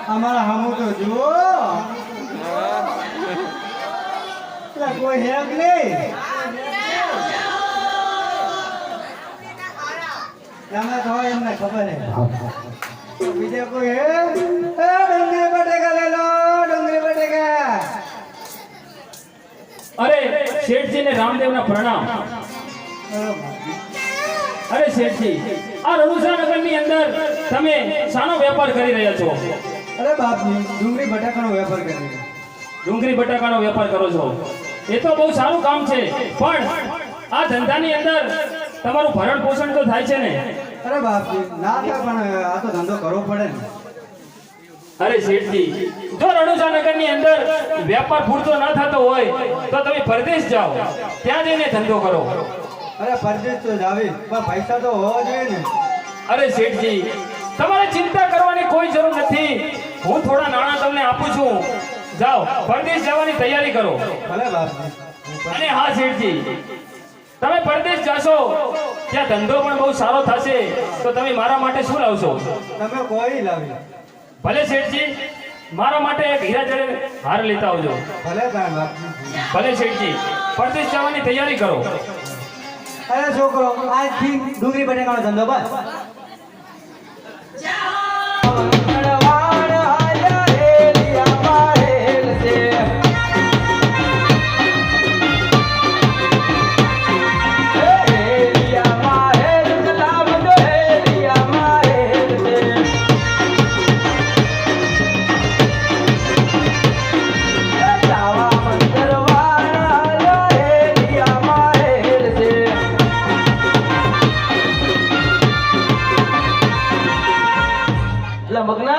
हमारा हमू तो जो कोई है नहीं हमें तो इन्हें खबर है बीजे कोई है डोंगरी बटेगा ले लो डोंगरी बटेगा। अरे सेठ जी ने रामदेव ना प्रणाम। अरे सेठ जी आ रણુજા નગરની અંદર તમે શાનો વેપાર કરી રહ્યા છો? अरे बाप जी डोंगरी बटाकाનો વેપાર કરી રહ્યો। ડુંગળી બટાકાનો વેપાર કરો છો એ તો બહુ સારું કામ છે, પણ આ ધંધાની અંદર તમારું ભરણ પોષણ તો થાય છે ને? अरे बाप जी ना था पण आ तो धंधो करવો પડે ને। અરે શેઠજી જો રણુજા નગરની અંદર વેપાર પૂરતો ના થતો હોય તો તમે પરદેશ જાઓ, ત્યાં જઈને ધંધો કરો। अरे परदेश तो जावे पर पैसा तो होवा જોઈએ ને। અરે શેઠજી તમારે ચિંતા કરવાની કોઈ જરૂર નથી, હું થોડા નાણાં તમને આપું છું, જાઓ પરદેશ જવાની તૈયારી કરો। ભલે બાપ जी અને હા શેઠજી તમે પરદેશ જાશો ત્યાં ધંધો પણ બહુ સારો થશે, તો તમે મારા માટે શું લાવશો? તમે કોઈ લાવી। ભલે શેઠજી મારા માટે એક હીરા જડે હાર લેતા આવજો। ભલે કાંઈ બાપ जी। ભલે શેઠજી પરદેશ જવાની તૈયારી કરો। અરે છોકરો આજથી ડુંગળી બટાકાનો ધંધો બસ। મગના